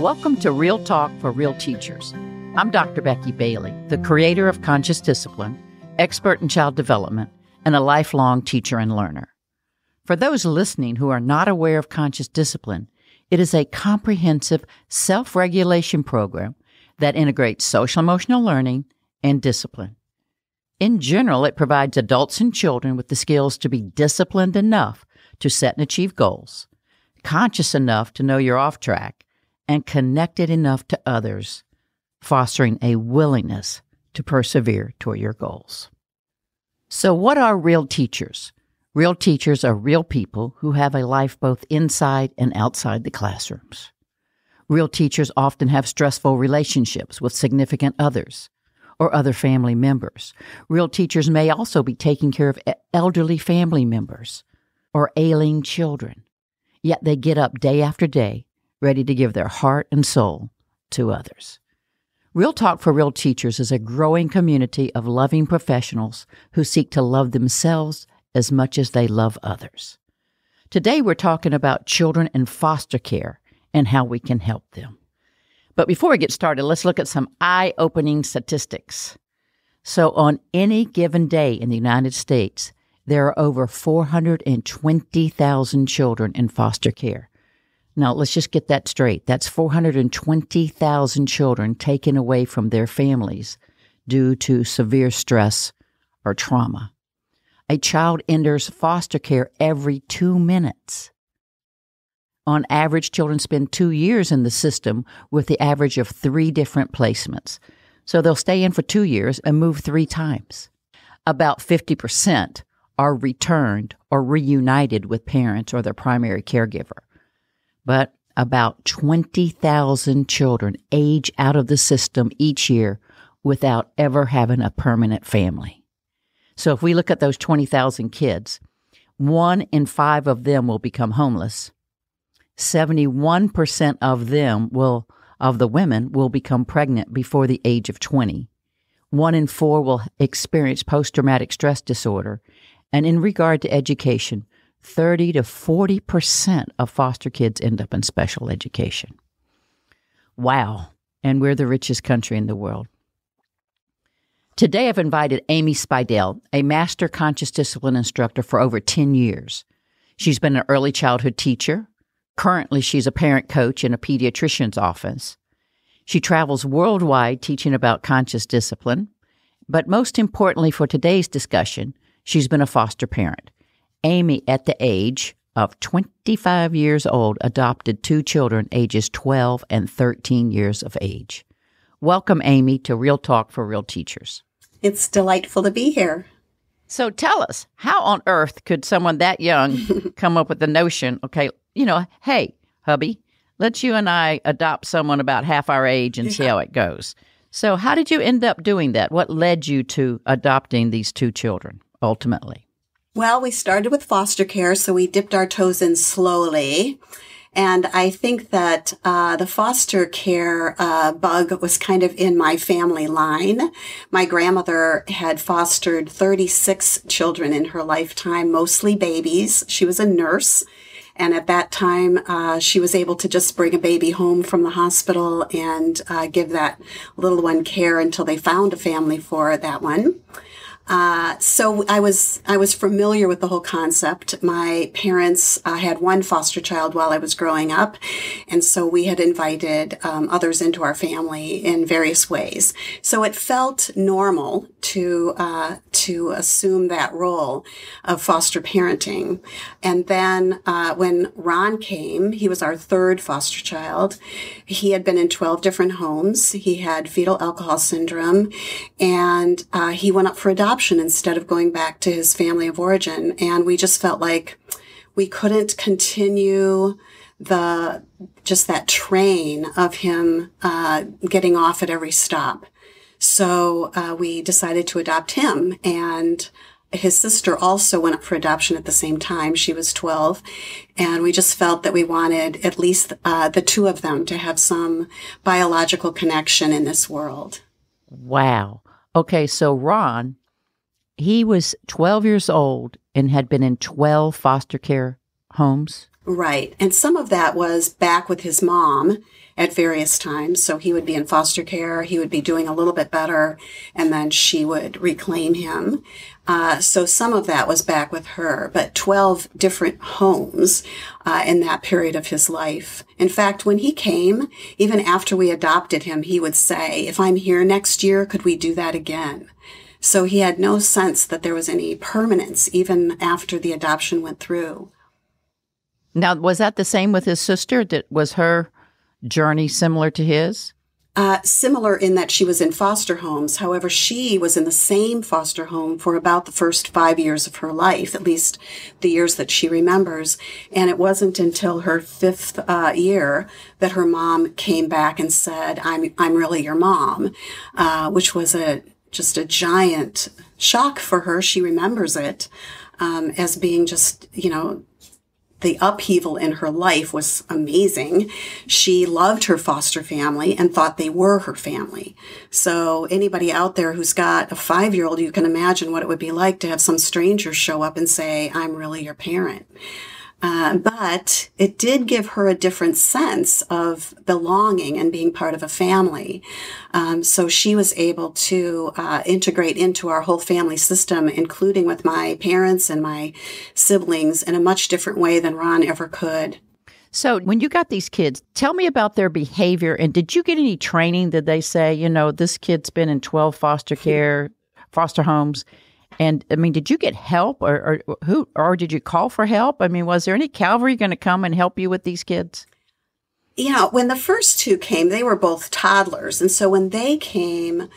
Welcome to Real Talk for Real Teachers. I'm Dr. Becky Bailey, the creator of Conscious Discipline, expert in child development, and a lifelong teacher and learner. For those listening who are not aware of Conscious Discipline, it is a comprehensive self-regulation program that integrates social-emotional learning and discipline. In general, it provides adults and children with the skills to be disciplined enough to set and achieve goals, conscious enough to know you're off track, and connected enough to others, fostering a willingness to persevere toward your goals. So what are real teachers? Real teachers are real people who have a life both inside and outside the classrooms. Real teachers often have stressful relationships with significant others or other family members. Real teachers may also be taking care of elderly family members or ailing children. Yet they get up day after day, ready to give their heart and soul to others. Real Talk for Real Teachers is a growing community of loving professionals who seek to love themselves as much as they love others. Today we're talking about children in foster care and how we can help them. But before we get started, let's look at some eye-opening statistics. So on any given day in the United States, there are over 420,000 children in foster care. Now, let's just get that straight. That's 420,000 children taken away from their families due to severe stress or trauma. A child enters foster care every 2 minutes. On average, children spend 2 years in the system with the average of 3 different placements. So they'll stay in for 2 years and move 3 times. About 50% are returned or reunited with parents or their primary caregiver. But about 20,000 children age out of the system each year without ever having a permanent family. So if we look at those 20,000 kids, 1 in 5 of them will become homeless. 71% of the women will become pregnant before the age of 20. 1 in 4 will experience post-traumatic stress disorder. And in regard to education, 30 to 40% of foster kids end up in special education. Wow. And we're the richest country in the world. Today, I've invited Amy Speidel, a master conscious discipline instructor for over 10 years. She's been an early childhood teacher. Currently, she's a parent coach in a pediatrician's office. She travels worldwide teaching about conscious discipline. But most importantly for today's discussion, she's been a foster parent. Amy, at the age of 25 years old, adopted 2 children ages 12 and 13 years of age. Welcome, Amy, to Real Talk for Real Teachers. It's delightful to be here. So tell us, how on earth could someone that young come up with the notion, okay, hey, hubby, let's you and I adopt someone about half our age and see how it goes. So how did you end up doing that? What led you to adopting these 2 children ultimately? Well, we started with foster care, so we dipped our toes in slowly. And I think that the foster care bug was kind of in my family line. My grandmother had fostered 36 children in her lifetime, mostly babies. She was a nurse. And at that time, she was able to just bring a baby home from the hospital and give that little one care until they found a family for that one. So I was familiar with the whole concept. My parents had 1 foster child while I was growing up, and so we had invited others into our family in various ways. So it felt normal to assume that role of foster parenting. And then when Ron came, he was our 3rd foster child. He had been in 12 different homes. He had fetal alcohol syndrome, and he went up for adoption instead of going back to his family of origin. And we just felt like we couldn't continue just that train of him getting off at every stop. So we decided to adopt him, and his sister also went up for adoption at the same time. She was 12, and we just felt that we wanted at least the 2 of them to have some biological connection in this world. Wow. Okay, so Ron, he was 12 years old and had been in 12 foster care homes? Right. And some of that was back with his mom at various times. So he would be in foster care. He would be doing a little bit better, and then she would reclaim him. So some of that was back with her, but 12 different homes in that period of his life. In fact, when he came, even after we adopted him, he would say, if I'm here next year, could we do that again? So he had no sense that there was any permanence, even after the adoption went through. Now, was that the same with his sister? Was her journey similar to his? Similar in that she was in foster homes. However, she was in the same foster home for about the first 5 years of her life, at least the years that she remembers. And it wasn't until her fifth year that her mom came back and said, I'm really your mom, which was just a giant shock for her. She remembers it as being just, the upheaval in her life was amazing. She loved her foster family and thought they were her family. So anybody out there who's got a 5-year-old, you can imagine what it would be like to have some stranger show up and say, I'm really your parent. But it did give her a different sense of belonging and being part of a family. So she was able to integrate into our whole family system, including with my parents and my siblings, in a much different way than Ron ever could. So when you got these kids, tell me about their behavior. And did you get any training? Did they say, this kid's been in 12 foster homes? And did you get help or did you call for help? Was there any cavalry going to come and help you with these kids? When the first two came, they were both toddlers. And so when they came,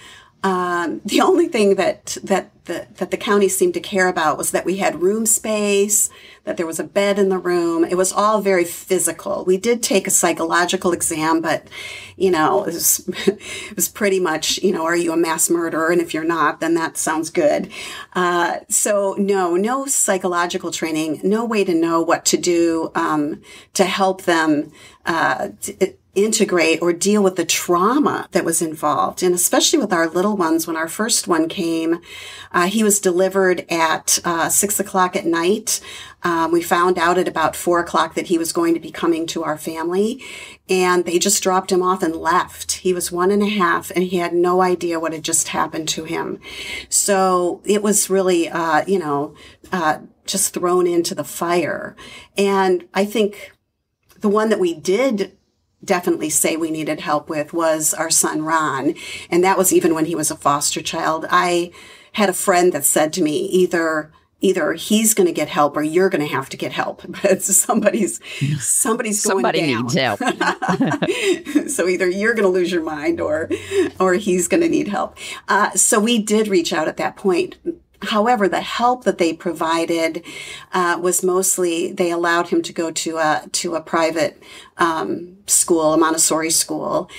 the only thing that the county seemed to care about was that we had room space, that there was a bed in the room. It was all very physical. We did take a psychological exam, but, it was pretty much, are you a mass murderer? And if you're not, then that sounds good. So no psychological training, no way to know what to do to help them integrate or deal with the trauma that was involved. And especially with our little ones, when our first one came, he was delivered at 6 o'clock at night. We found out at about 4 o'clock that he was going to be coming to our family, and they just dropped him off and left. He was 1.5, and he had no idea what had just happened to him. So it was really, just thrown into the fire. And I think the one that we did definitely say we needed help with was our son, Ron. And that was even when he was a foster child. I had a friend that said to me, either he's going to get help or you're going to have to get help. But somebody's going Somebody down. needs help. So either you're going to lose your mind or he's going to need help. So we did reach out at that point. However, the help that they provided was mostly they allowed him to go to a private school, a Montessori school,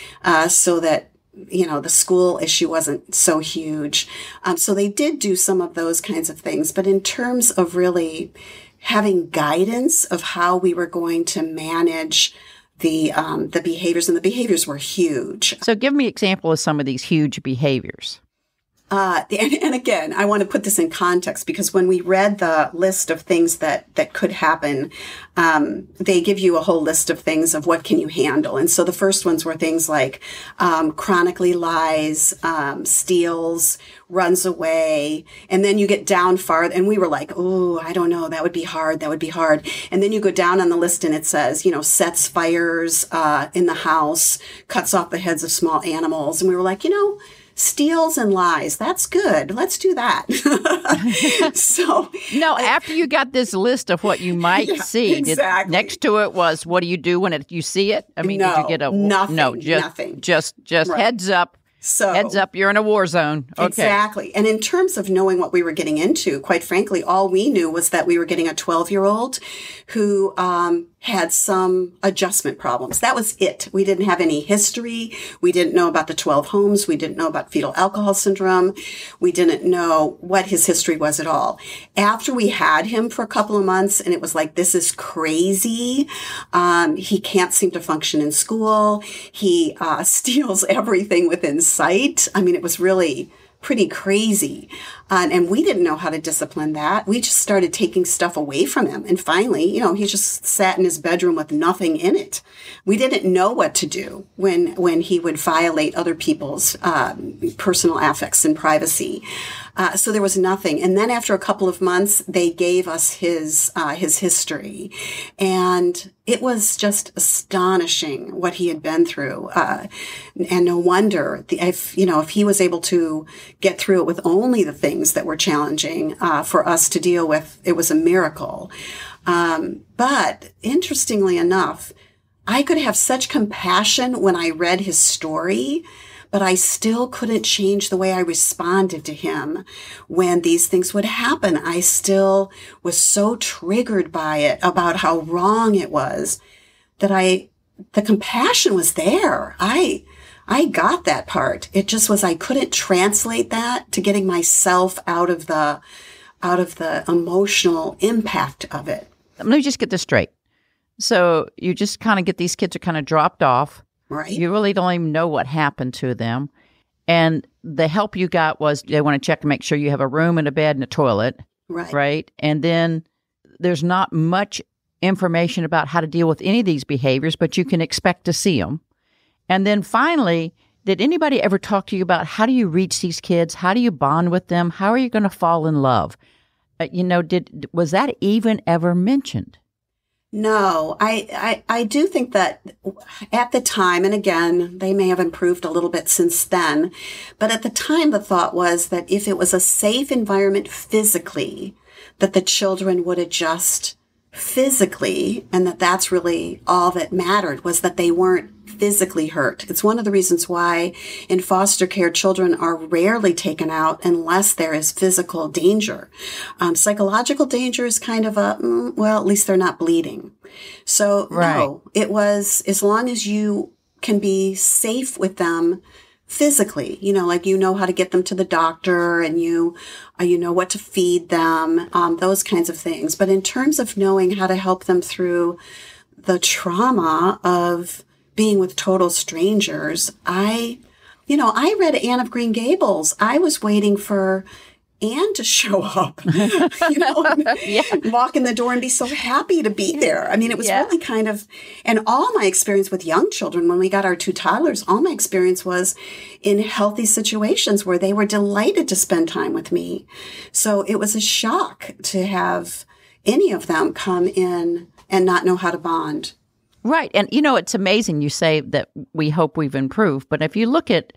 so that the school issue wasn't so huge. So they did do some of those kinds of things. But in terms of really having guidance of how we were going to manage the behaviors, and the behaviors were huge. So give me an example of some of these huge behaviors. And again, I want to put this in context because when we read the list of things that could happen, they give you a whole list of things of what can you handle. And so the first ones were things like chronically lies, steals, runs away. And then you get down far and we were like, oh, I don't know. That would be hard. And then you go down on the list and it says, sets fires in the house, cuts off the heads of small animals. And we were like, steals and lies. That's good. Let's do that. So no, after you got this list of what you might see, exactly. Next to it was, what do you do when you see it? No, did you get nothing. Just right. Heads up. So, heads up, you're in a war zone. Okay. Exactly. And in terms of knowing what we were getting into, quite frankly, all we knew was that we were getting a 12-year-old who had some adjustment problems. That was it. We didn't have any history. We didn't know about the 12 homes. We didn't know about fetal alcohol syndrome. We didn't know what his history was at all. After we had him for a couple of months and it was like, this is crazy. He can't seem to function in school. He steals everything within sight. It was really pretty crazy. And we didn't know how to discipline that. We just started taking stuff away from him. And finally, he just sat in his bedroom with nothing in it. We didn't know what to do when he would violate other people's personal affects and privacy. So there was nothing. And then after a couple of months, they gave us his history. And it was just astonishing what he had been through. And no wonder if he was able to get through it with only the things that were challenging for us to deal with, it was a miracle. But interestingly enough, I could have such compassion when I read his story, but I still couldn't change the way I responded to him when these things would happen. I still was so triggered by it, about how wrong it was, that the compassion was there. I got that part. It just was, I couldn't translate that to getting myself out of the emotional impact of it. Let me just get this straight. So you just kind of get these kids are kind of dropped off. Right. You really don't even know what happened to them. And the help you got was they want to check and make sure you have a room and a bed and a toilet. Right. Right. And then there's not much information about how to deal with any of these behaviors, but you can expect to see them. And then finally, did anybody ever talk to you about how do you reach these kids? How do you bond with them? How are you going to fall in love? Was that even ever mentioned? No, I do think that at the time, and again, they may have improved a little bit since then, but at the time the thought was that if it was a safe environment physically, that the children would adjust physically, and that's really all that mattered, was that they weren't physically hurt. It's one of the reasons why in foster care, children are rarely taken out unless there is physical danger. Psychological danger is kind of at least they're not bleeding. So no, it was, as long as you can be safe with them physically, how to get them to the doctor, and you know what to feed them, those kinds of things. But in terms of knowing how to help them through the trauma of being with total strangers, I read Anne of Green Gables. I was waiting for Anne to show up, walk in the door and be so happy to be there. I mean, it was really kind of, and all my experience with young children, when we got our 2 toddlers, all my experience was in healthy situations where they were delighted to spend time with me. So it was a shock to have any of them come in and not know how to bond. Right. And, it's amazing you say that we hope we've improved. But if you look at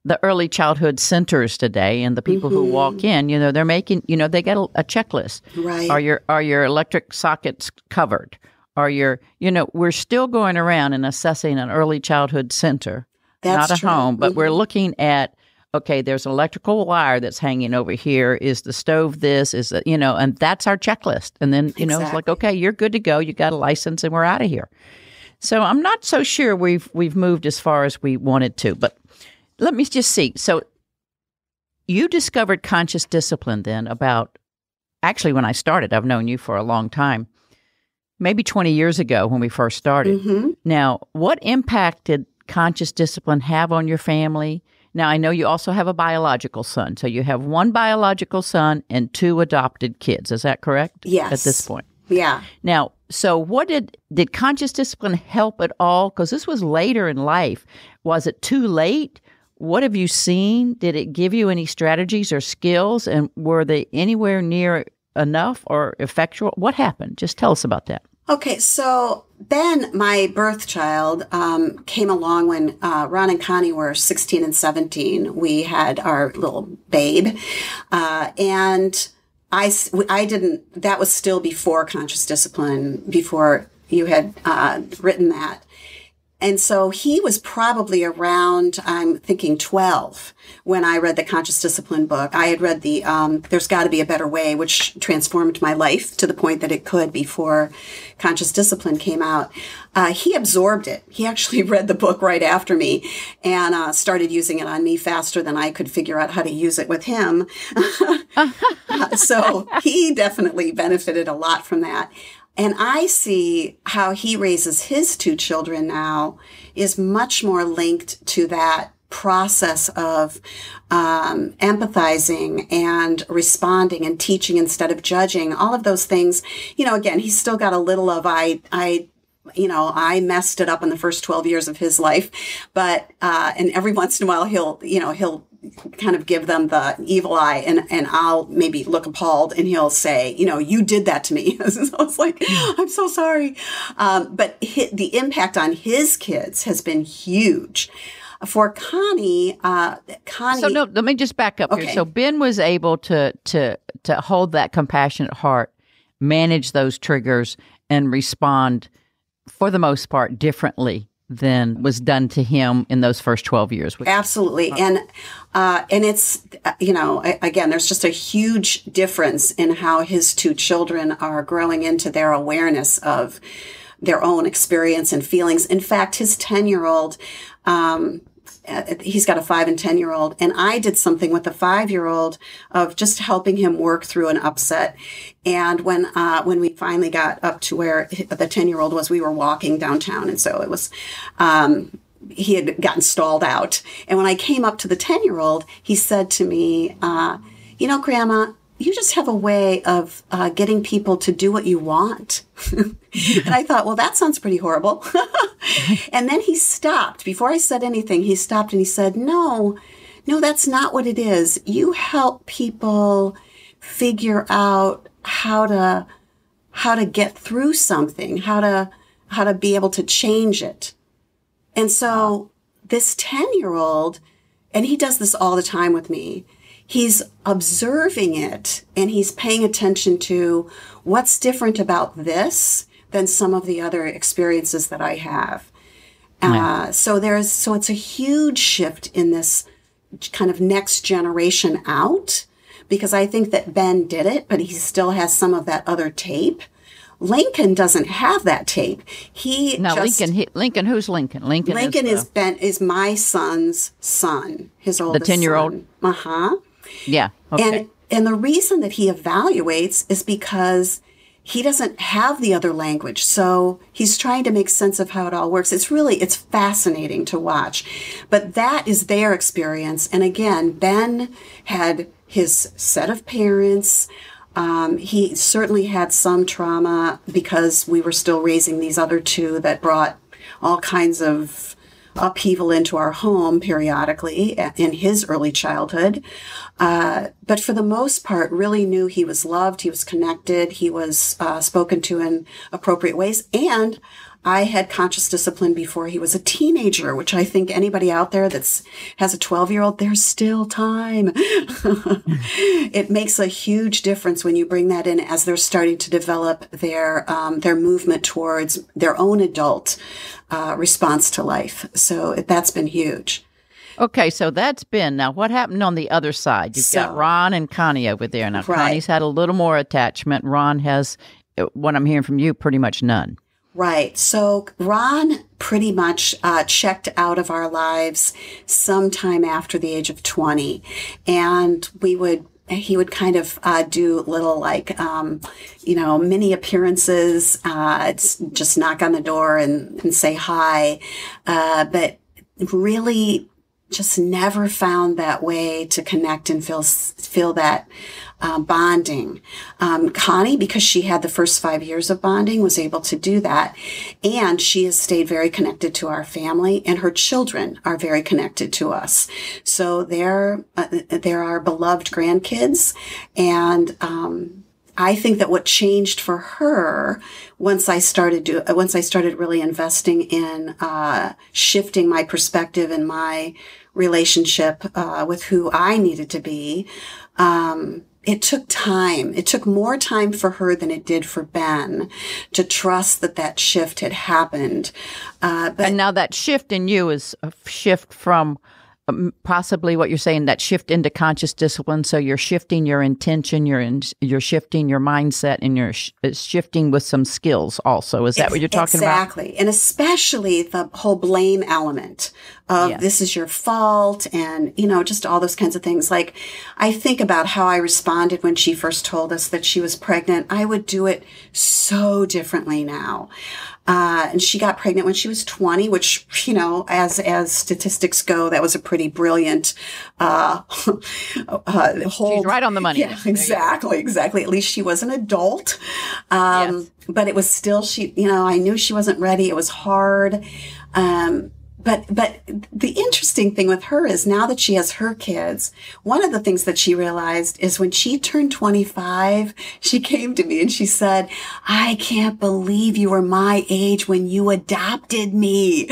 the early childhood centers today and the people who walk in, they're making, they get a checklist. Right. Are your electric sockets covered? We're still going around and assessing an early childhood center, That's not a true. home, but we're looking at, okay, there's an electrical wire that's hanging over here. Is the stove this? Is it, and that's our checklist. And then, it's like, okay, you're good to go. You got a license and we're out of here. So I'm not so sure we've moved as far as we wanted to, but let me just see. So you discovered conscious discipline then actually when I started, I've known you for a long time, maybe 20 years ago when we first started. Mm-hmm. Now, what impact did conscious discipline have on your family? Now, I know you also have a biological son. So you have 1 biological son and 2 adopted kids. Is that correct? Yes. At this point? Yeah. Now, so what did conscious discipline help at all? Because this was later in life. Was it too late? What have you seen? Did it give you any strategies or skills? And were they anywhere near enough or effectual? What happened? Just tell us about that. Okay, so Ben, my birth child, came along when Ron and Connie were 16 and 17. We had our little babe, and I didn't, that was still before conscious discipline, before you had written that. And so he was probably around, I'm thinking 12 when I read the Conscious Discipline book. I had read the There's Got to Be a Better Way, which transformed my life to the point that it could before Conscious Discipline came out. He absorbed it. He actually read the book right after me and started using it on me faster than I could figure out how to use it with him. So he definitely benefited a lot from that. And I see how he raises his 2 children now is much more linked to that process of empathizing and responding and teaching instead of judging, all of those things, again, he's still got a little of I messed it up in the first 12 years of his life, but and every once in a while he'll kind of give them the evil eye, and I'll maybe look appalled, and he'll say, you did that to me. So it's like, I'm so sorry. But the impact on his kids has been huge. For Connie. So no, let me just back up here. So Ben was able to hold that compassionate heart, manage those triggers, and respond for the most part differently than was done to him in those first 12 years. Absolutely. And it's, again, there's just a huge difference in how his two children are growing into their awareness of their own experience and feelings. In fact, his 10-year-old, he's got a 5 and 10-year-old, and I did something with the 5-year-old of just helping him work through an upset. And when we finally got up to where the 10-year-old was, we were walking downtown, and so it was, he had gotten stalled out. And when I came up to the 10-year-old, he said to me, Grandma, you just have a way of getting people to do what you want. And I thought, well, that sounds pretty horrible. And then he stopped. Before I said anything, he stopped and he said, no, that's not what it is. You help people figure out how to get through something, how to be able to change it. And so this 10-year-old, and he does this all the time with me, he's observing it and he's paying attention to what's different about this than some of the other experiences that I have. So it's a huge shift in this kind of next generation out, because I think that Ben did it, but he still has some of that other tape. Lincoln doesn't have that tape. Lincoln. Who's Lincoln? Lincoln is my son's son, his oldest son. The 10-year-old? Uh-huh. Yeah. Okay. And the reason that he evaluates is because he doesn't have the other language. So he's trying to make sense of how it all works. It's fascinating to watch. But that is their experience. And again, Ben had his set of parents. He certainly had some trauma because we were still raising these other two that brought all kinds of upheaval into our home periodically in his early childhood. But for the most part, really knew he was loved, he was connected, he was spoken to in appropriate ways. And I had conscious discipline before he was a teenager, which I think anybody out there has a 12-year-old, there's still time. It makes a huge difference when you bring that in as they're starting to develop their movement towards their own adult response to life. So that's been huge. Okay, so that's been. Now, what happened on the other side? You've got Ron and Connie over there. Now, right. Connie's had a little more attachment. Ron has, what I'm hearing from you, pretty much none. Right. So Ron pretty much checked out of our lives sometime after the age of 20. And he would kind of do little mini appearances, just knock on the door and say hi. But really just never found that way to connect and feel that bonding. Connie, because she had the first 5 years of bonding, was able to do that. And she has stayed very connected to our family, and her children are very connected to us. So they're our beloved grandkids. And I think that what changed for her once I started really investing in shifting my perspective and my relationship with who I needed to be, it took time. It took more time for her than it did for Ben to trust that shift had happened. And now that shift in you is a shift from possibly what you're saying, that shift into conscious discipline. So you're shifting your intention, you're shifting your mindset, and you're shifting with some skills also. Is that what you're talking about? Exactly. And especially the whole blame element of this is your fault and, just all those kinds of things. Like, I think about how I responded when she first told us that she was pregnant. I would do it so differently now. And she got pregnant when she was 20, which, you know, as statistics go, that was a pretty brilliant, She's right on the money. Yeah, exactly. At least she was an adult. Yes. But it was still, I knew she wasn't ready. It was hard. But the interesting thing with her is now that she has her kids, one of the things that she realized is when she turned 25, she came to me and she said, I can't believe you were my age when you adopted me.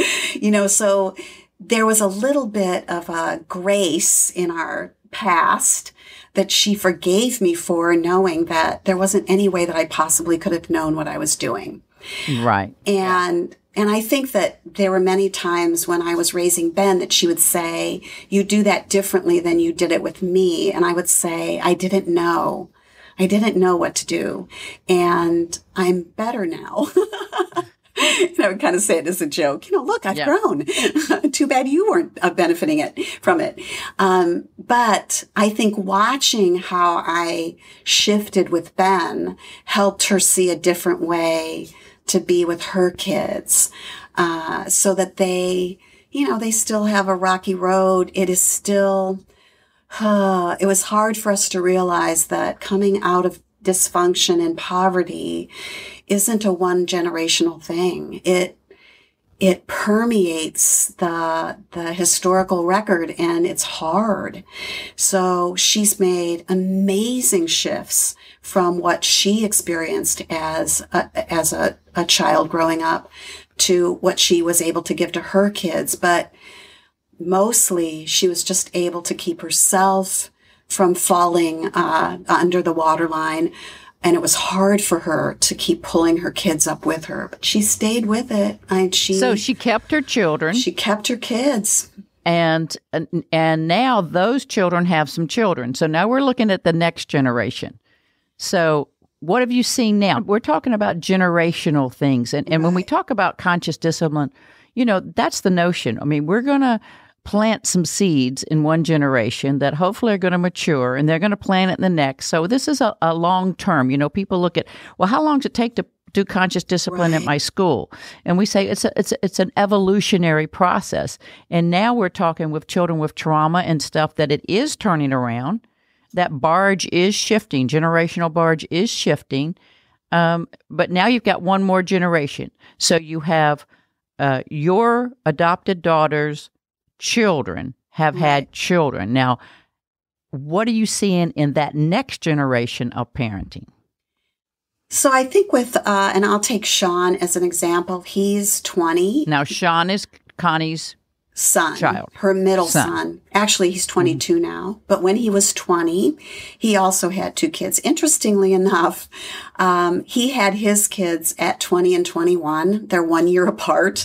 So there was a little bit of a grace in our past that she forgave me for, knowing that there wasn't any way that I possibly could have known what I was doing. Right. And I think that there were many times when I was raising Ben that she would say, you do that differently than you did it with me. And I would say, I didn't know what to do. And I'm better now. And I would kind of say it as a joke, look, I've grown. Too bad you weren't benefiting from it. But I think watching how I shifted with Ben helped her see a different way to be with her kids, so that they still have a rocky road. It is still, it was hard for us to realize that coming out of dysfunction and poverty isn't a one generational thing. It permeates the historical record, and it's hard. So she's made amazing shifts from what she experienced as a child growing up to what she was able to give to her kids. But mostly she was just able to keep herself from falling under the waterline. And it was hard for her to keep pulling her kids up with her, but she stayed with it. So she kept her children. She kept her kids. And now those children have some children. So now we're looking at the next generation. So what have you seen now? We're talking about generational things. And when we talk about conscious discipline, that's the notion. I mean, we're going to plant some seeds in one generation that hopefully are going to mature, and they're going to plant it in the next. So this is a long term. People look at, well, how long does it take to do conscious discipline at my school? And we say it's an evolutionary process. And now we're talking with children with trauma and stuff that it is turning around. That barge is shifting. Generational barge is shifting. But now you've got one more generation. So you have your adopted daughter's children have had children. Now, what are you seeing in that next generation of parenting? So I think with, and I'll take Sean as an example. He's 20. Now, Sean is Connie's child. Her middle son. Actually, he's 22 now. But when he was 20, he also had two kids. Interestingly enough, he had his kids at 20 and 21. They're 1 year apart.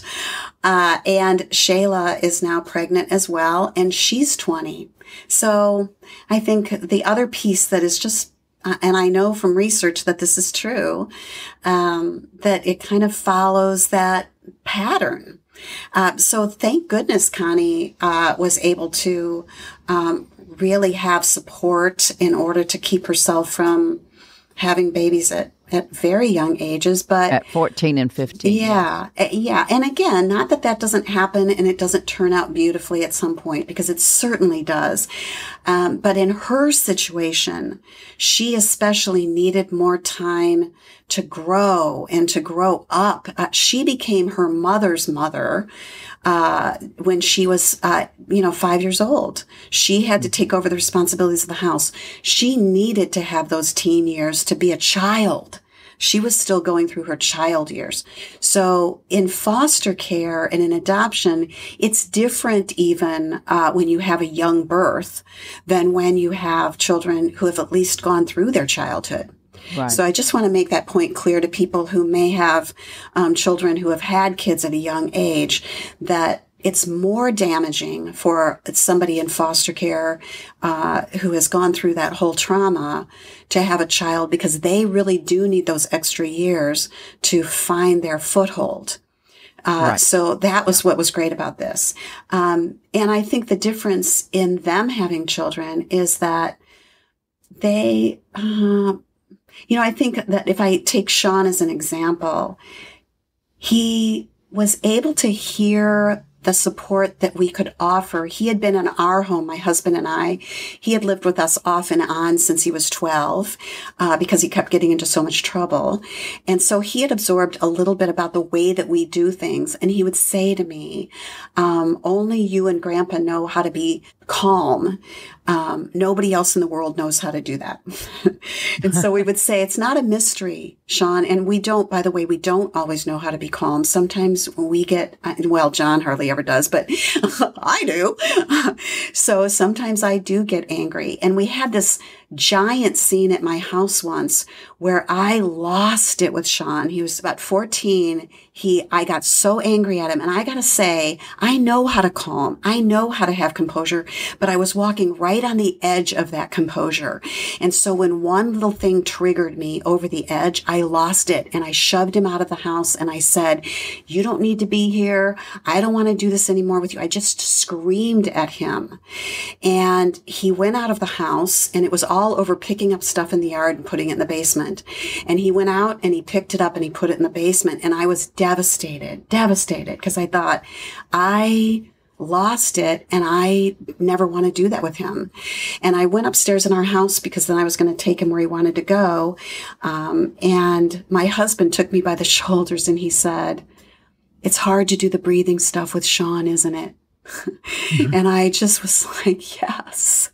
And Shayla is now pregnant as well, and she's 20. So I think the other piece that is just, and I know from research that this is true, that it kind of follows that pattern. So thank goodness Connie was able to really have support in order to keep herself from having babies at very young ages, but at 14 and 15. Yeah. And again, not that doesn't happen and it doesn't turn out beautifully at some point, because it certainly does. But in her situation, she especially needed more time to grow and to grow up. She became her mother's mother when she was, 5 years old. She had to take over the responsibilities of the house. She needed to have those teen years to be a child. She was still going through her child years. So in foster care and in adoption, it's different even when you have a young birth than when you have children who have at least gone through their childhood. Right. So I just want to make that point clear to people who may have children who have had kids at a young age, that it's more damaging for somebody in foster care who has gone through that whole trauma to have a child, because they really do need those extra years to find their foothold. Right. So that was what was great about this. And I think the difference in them having children is that they, I think that if I take Sean as an example, he was able to hear the support that we could offer. He had been in our home, my husband and I. He had lived with us off and on since he was 12 because he kept getting into so much trouble. And so he had absorbed a little bit about the way that we do things. And he would say to me, only you and Grandpa know how to be calm. Nobody else in the world knows how to do that. And so we would say, it's not a mystery, Sean. And we don't, by the way, we don't always know how to be calm. Sometimes we get, well, John hardly ever does, but I do. So sometimes I do get angry. And we had this giant scene at my house once where I lost it with Sean. He was about 14. I got so angry at him. And I got to say, I know how to calm. I know how to have composure, but I was walking right on the edge of that composure. And so when one little thing triggered me over the edge, I lost it and I shoved him out of the house and I said, you don't need to be here. I don't want to do this anymore with you. I just screamed at him. And he went out of the house and it was all over picking up stuff in the yard and putting it in the basement. And he went out and he picked it up and he put it in the basement. And I was devastated because I thought, I lost it and I never want to do that with him. And I went upstairs in our house because then I was going to take him where he wanted to go. And my husband took me by the shoulders and he said, it's hard to do the breathing stuff with Sean, isn't it? And I just was like, yes.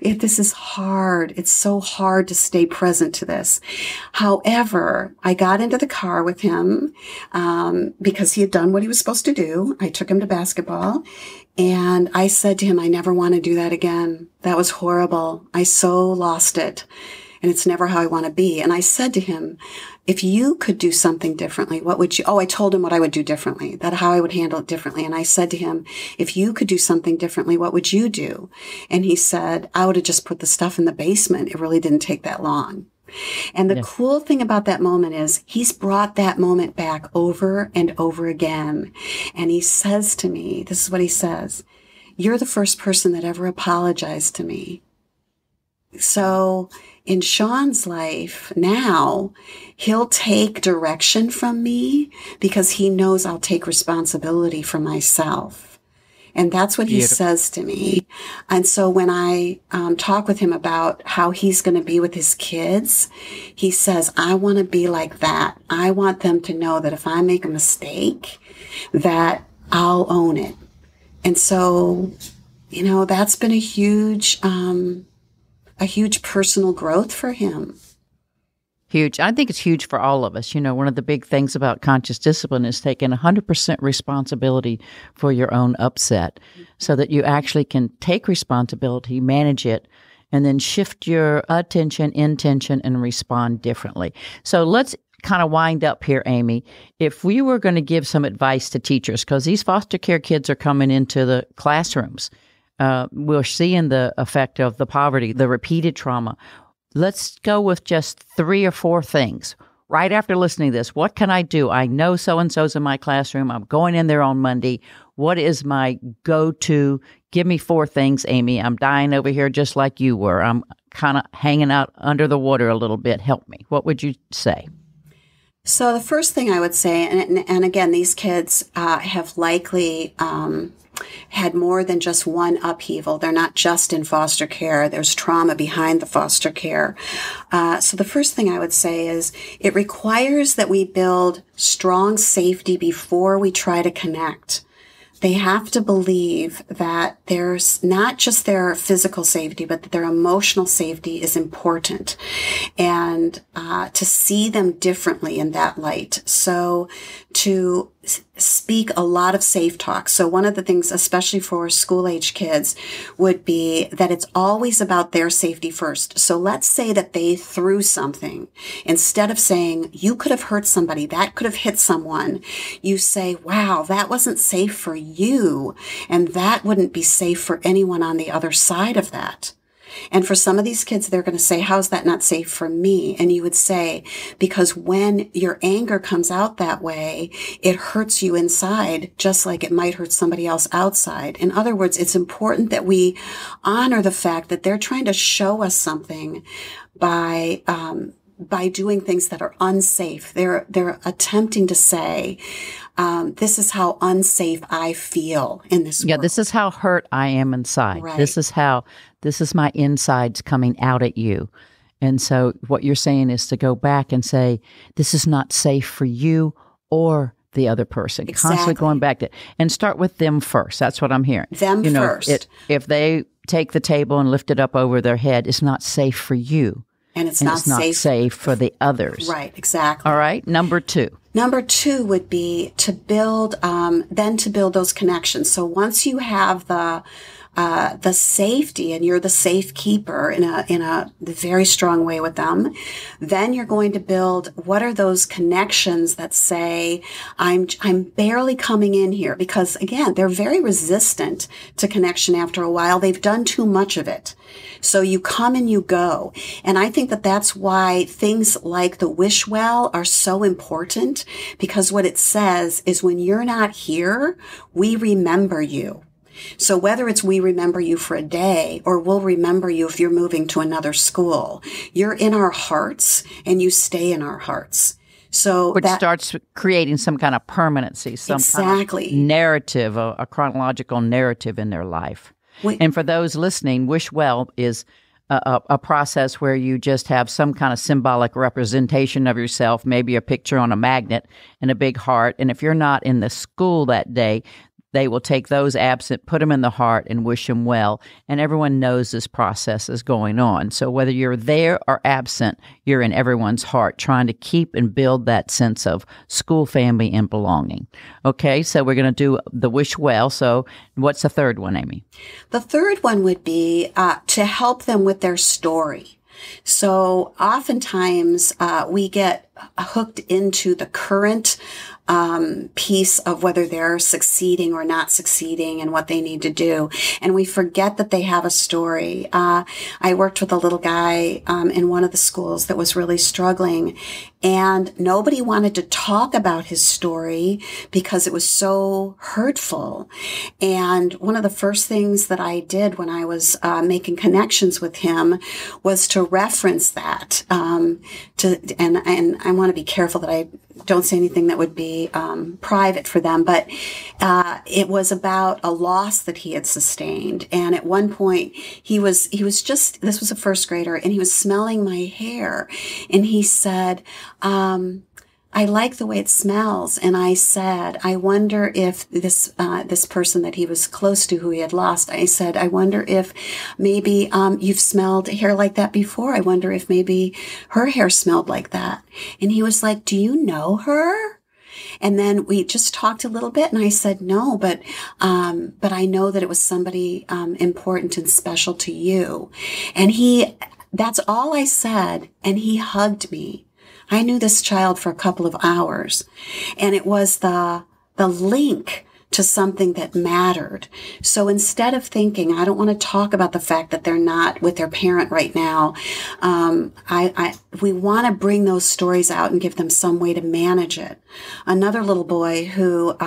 This is hard. It's so hard to stay present to this. However, I got into the car with him because he had done what he was supposed to do. I took him to basketball and I said to him, I never want to do that again. That was horrible. I so lost it. And it's never how I want to be. And I said to him, if you could do something differently, what would you? Oh, I told him what I would do differently, that how I would handle it differently. And I said to him, if you could do something differently, what would you do? And he said, I would have just put the stuff in the basement. It really didn't take that long. And the cool thing about that moment is he's brought that moment back over and over again. And he says to me, this is what he says, you're the first person that ever apologized to me. So in Sean's life now, he'll take direction from me because he knows I'll take responsibility for myself. And that's what he says to me. And so when I talk with him about how he's going to be with his kids, he says, I want to be like that. I want them to know that if I make a mistake, that I'll own it. And so, that's been a huge personal growth for him. Huge. I think it's huge for all of us. One of the big things about conscious discipline is taking 100% responsibility for your own upset so that you actually can take responsibility, manage it, and then shift your attention, intention, and respond differently. So let's kind of wind up here, Amy. If we were going to give some advice to teachers, because these foster care kids are coming into the classrooms, we're seeing the effect of the poverty, the repeated trauma. Let's go with just 3 or 4 things. Right after listening to this, what can I do? I know so-and-so's in my classroom. I'm going in there on Monday. What is my go-to? Give me 4 things, Amy. I'm dying over here just like you were. I'm kind of hanging out under the water a little bit. Help me. What would you say? So the first thing I would say, and again, these kids have likely had more than just one upheaval. They're not just in foster care. There's trauma behind the foster care. So the first thing I would say is it requires that we build strong safety before we try to connect. They have to believe that there's not just their physical safety, but that their emotional safety is important, and to see them differently in that light. So to speak a lot of safe talk. So one of the things, especially for school-age kids, would be that it's always about their safety first. So let's say that they threw something. Instead of saying, you could have hurt somebody, that could have hit someone, you say, wow, that wasn't safe for you, and that wouldn't be safe for anyone on the other side of that. And for some of these kids, they're going to say, how's that not safe for me? And you would say, because when your anger comes out that way, it hurts you inside, just like it might hurt somebody else outside. In other words, it's important that we honor the fact that they're trying to show us something by by doing things that are unsafe. They're attempting to say, this is how unsafe I feel in this world. Yeah, this is how hurt I am inside. Right. This is my insides coming out at you. And so what you're saying is to go back and say, this is not safe for you or the other person. Exactly. Constantly going back to, and start with them first. That's what I'm hearing. Them first. If they take the table and lift it up over their head, it's not safe for you. And it's not safe for the others. Right, exactly. All right, number 2. Number 2 would be to build those connections. So once you have the safety and you're the safe keeper in a very strong way with them, then you're going to build what are those connections that say, I'm barely coming in here, because again, they're very resistant to connection after a while. They've done too much of it. So you come and you go. And I think that that's why things like the wish well are so important, because what it says is when you're not here, we remember you. So whether it's we remember you for a day or we'll remember you if you're moving to another school, you're in our hearts and you stay in our hearts. So which starts creating some kind of permanency, some kind of narrative, a chronological narrative in their life. And for those listening, wish well is a process where you just have some kind of symbolic representation of yourself, maybe a picture on a magnet and a big heart. And if you're not in the school that day, they will take those absent, put them in the heart, and wish them well. And everyone knows this process is going on. So whether you're there or absent, you're in everyone's heart, trying to keep and build that sense of school, family, and belonging. Okay, so we're going to do the wish well. So what's the third one, Amy? The third one would be to help them with their story. So oftentimes we get hooked into the current piece of whether they're succeeding or not succeeding and what they need to do. And we forget that they have a story. I worked with a little guy in one of the schools that was really struggling, and nobody wanted to talk about his story because it was so hurtful. And one of the first things that I did when I was making connections with him was to reference that. And I want to be careful that I don't say anything that would be private for them, but it was about a loss that he had sustained. And at one point, he was just, this was a first grader, and he was smelling my hair, and he said, I like the way it smells. And I said, I wonder if this person that he was close to, who he had lost, I said, I wonder if maybe you've smelled hair like that before. I wonder if maybe her hair smelled like that. And he was like, do you know her? And then we just talked a little bit, and I said, no, but I know that it was somebody important and special to you. And that's all I said. And he hugged me. I knew this child for a couple of hours, and it was the link to something that mattered. So instead of thinking, I don't want to talk about the fact that they're not with their parent right now, we want to bring those stories out and give them some way to manage it. Another little boy who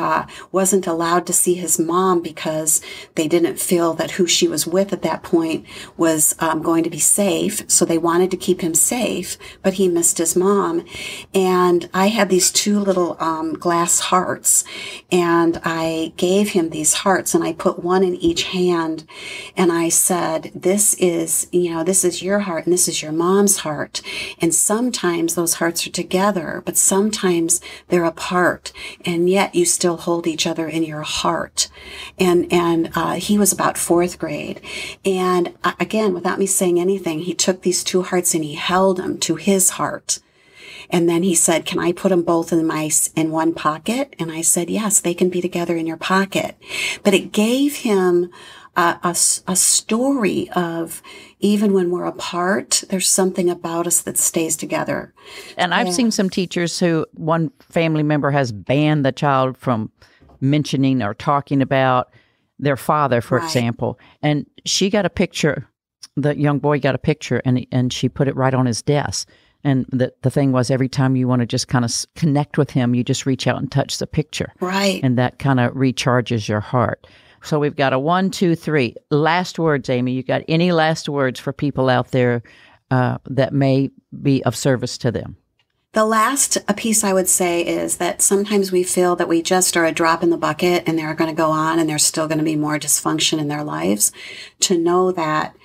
wasn't allowed to see his mom because they didn't feel that who she was with at that point was going to be safe. So they wanted to keep him safe, but he missed his mom. And I had these 2 little glass hearts, and I gave him these hearts, and I put one in each hand, and I said, this is your heart, and this is your mom's heart. And sometimes those hearts are together, but sometimes they're apart, and yet you still hold each other in your heart. And he was about 4th grade. And again, without me saying anything, he took these 2 hearts and he held them to his heart. And then he said, can I put them both in one pocket? And I said, yes, they can be together in your pocket. But it gave him a story of, even when we're apart, there's something about us that stays together. And I've seen some teachers who one family member has banned the child from mentioning or talking about their father, for example. And she got a picture, the young boy got a picture, and she put it right on his desk. And the thing was, every time you want to just kind of connect with him, you just reach out and touch the picture. Right. And that kind of recharges your heart. So we've got a 1, 2, 3. Last words, Amy. You got any last words for people out there that may be of service to them? The last piece I would say is that sometimes we feel that we just are a drop in the bucket and they're going to go on and there's still going to be more dysfunction in their lives. To know that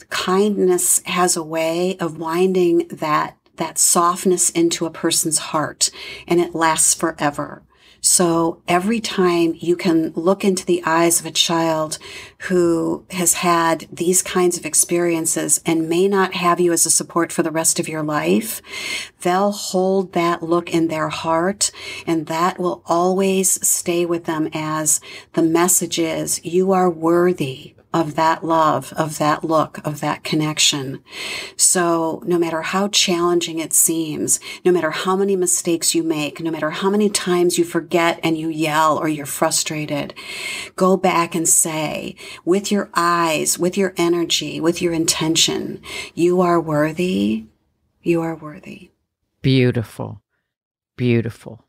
kindness has a way of winding that softness into a person's heart, and it lasts forever. So every time you can look into the eyes of a child who has had these kinds of experiences and may not have you as a support for the rest of your life, they'll hold that look in their heart, and that will always stay with them as the message is, you are worthy of that love, of that look, of that connection. So no matter how challenging it seems, no matter how many mistakes you make, no matter how many times you forget and you yell or you're frustrated, go back and say, with your eyes, with your energy, with your intention, you are worthy. You are worthy. Beautiful. Beautiful.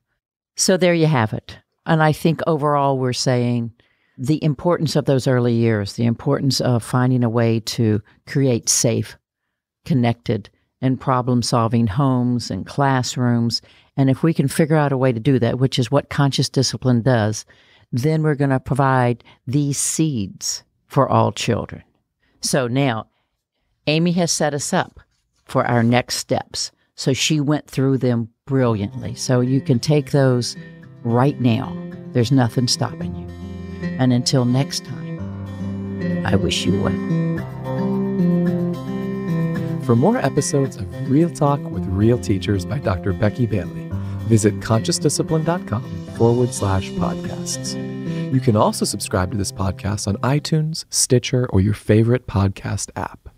So there you have it. And I think overall we're saying the importance of those early years, the importance of finding a way to create safe, connected, and problem-solving homes and classrooms. And if we can figure out a way to do that, which is what conscious discipline does, then we're going to provide these seeds for all children. So now, Amy has set us up for our next steps. So she went through them brilliantly. So you can take those right now. There's nothing stopping you. And until next time, I wish you well. For more episodes of Real Talk with Real Teachers by Dr. Becky Bailey, visit consciousdiscipline.com/podcasts. You can also subscribe to this podcast on iTunes, Stitcher, or your favorite podcast app.